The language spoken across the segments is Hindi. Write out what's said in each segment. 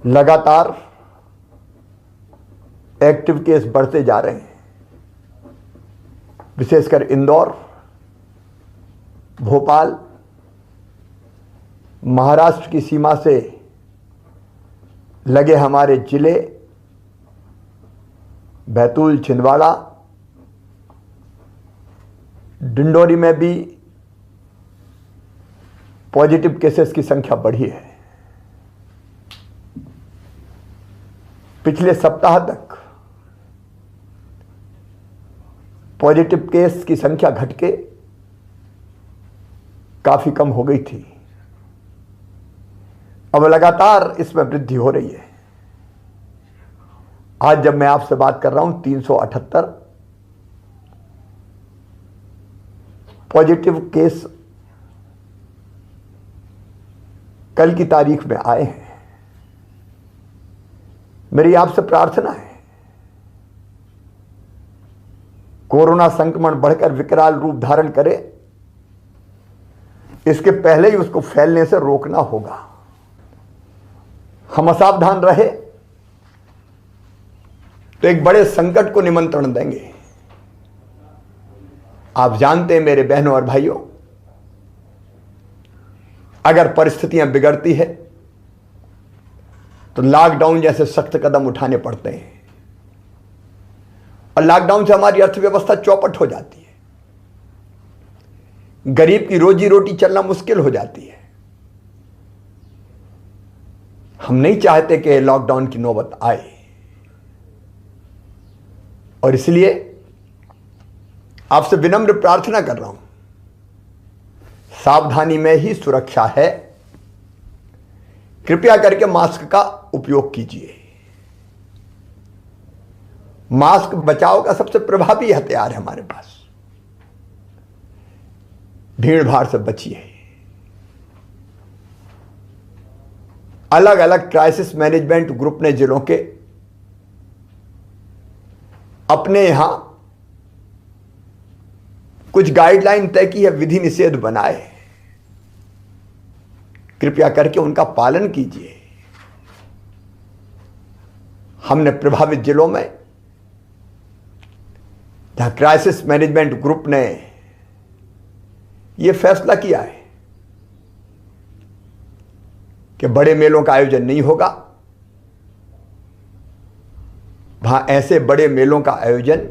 लगातार एक्टिव केस बढ़ते जा रहे हैं। विशेषकर इंदौर, भोपाल, महाराष्ट्र की सीमा से लगे हमारे जिले बैतूल, छिंदवाड़ा, डिंडोरी में भी पॉजिटिव केसेस की संख्या बढ़ी है। पिछले सप्ताह तक पॉजिटिव केस की संख्या घट के काफी कम हो गई थी। अब लगातार इसमें वृद्धि हो रही है। आज जब मैं आपसे बात कर रहा हूं 378 पॉजिटिव केस कल की तारीख में आए हैं। मेरी आपसे प्रार्थना है, कोरोना संक्रमण बढ़कर विकराल रूप धारण करे, इसके पहले ही उसको फैलने से रोकना होगा। हम असावधान रहे तो एक बड़े संकट को निमंत्रण देंगे। आप जानते हैं मेरे बहनों और भाइयों, अगर परिस्थितियां बिगड़ती है तो लॉकडाउन जैसे सख्त कदम उठाने पड़ते हैं और लॉकडाउन से हमारी अर्थव्यवस्था चौपट हो जाती है। गरीब की रोजी रोटी चलना मुश्किल हो जाती है। हम नहीं चाहते कि लॉकडाउन की नौबत आए और इसलिए आपसे विनम्र प्रार्थना कर रहा हूं, सावधानी में ही सुरक्षा है। कृपया करके मास्क का उपयोग कीजिए। मास्क बचाव का सबसे प्रभावी हथियार है हमारे पास। भीड़ भाड़ से बचिए। अलग अलग क्राइसिस मैनेजमेंट ग्रुप ने जिलों के अपने यहां कुछ गाइडलाइन तय की है, विधि निषेध बनाए। कृपया करके उनका पालन कीजिए। हमने प्रभावित जिलों में जहां क्राइसिस मैनेजमेंट ग्रुप ने यह फैसला किया है कि बड़े मेलों का आयोजन नहीं होगा, वहां ऐसे बड़े मेलों का आयोजन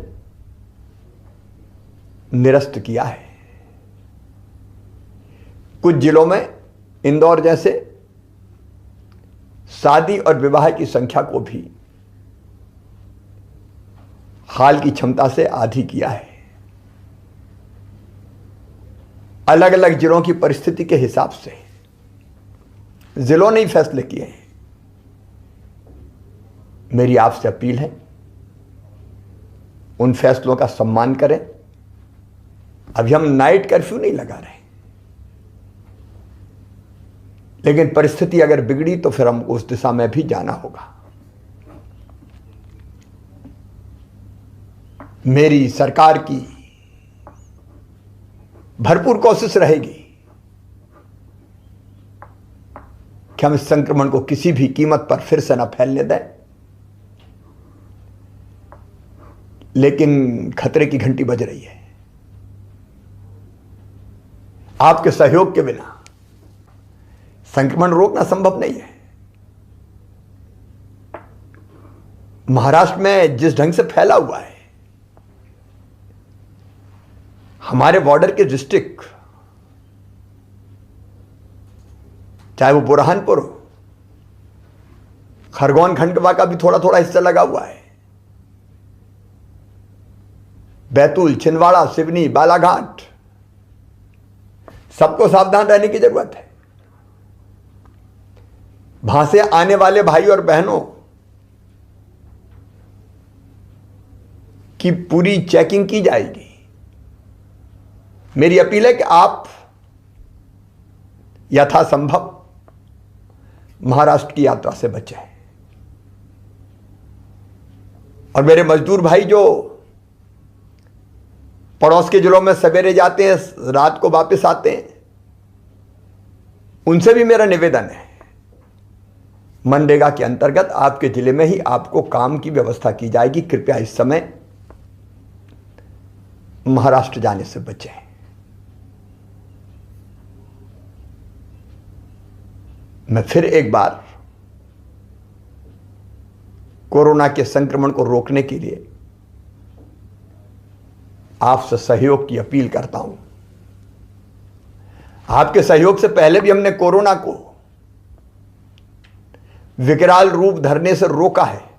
निरस्त किया है। कुछ जिलों में इंदौर जैसे शादी और विवाह की संख्या को भी हाल की क्षमता से आधी किया है। अलग अलग जिलों की परिस्थिति के हिसाब से जिलों ने ही फैसले किए हैं। मेरी आपसे अपील है, उन फैसलों का सम्मान करें। अभी हम नाइट कर्फ्यू नहीं लगा रहे, लेकिन परिस्थिति अगर बिगड़ी तो फिर हमको उस दिशा में भी जाना होगा। मेरी सरकार की भरपूर कोशिश रहेगी कि हम इस संक्रमण को किसी भी कीमत पर फिर से न फैलने दें, लेकिन खतरे की घंटी बज रही है। आपके सहयोग के बिना संक्रमण रोकना संभव नहीं है। महाराष्ट्र में जिस ढंग से फैला हुआ है, हमारे बॉर्डर के डिस्ट्रिक्ट, चाहे वो बुरहानपुर हो, खरगोन खंडवा का भी थोड़ा थोड़ा हिस्सा लगा हुआ है, बैतूल, छिंदवाड़ा, सिवनी, बालाघाट, सबको सावधान रहने की जरूरत है। वहां से आने वाले भाई और बहनों की पूरी चेकिंग की जाएगी। मेरी अपील है कि आप यथासंभव महाराष्ट्र की यात्रा से बचें। और मेरे मजदूर भाई जो पड़ोस के जिलों में सवेरे जाते हैं, रात को वापस आते हैं, उनसे भी मेरा निवेदन है, मनरेगा के अंतर्गत आपके जिले में ही आपको काम की व्यवस्था की जाएगी। कृपया इस समय महाराष्ट्र जाने से बचें। मैं फिर एक बार कोरोना के संक्रमण को रोकने के लिए आपसे सहयोग की अपील करता हूं। आपके सहयोग से पहले भी हमने कोरोना को विकराल रूप धरने से रोका है।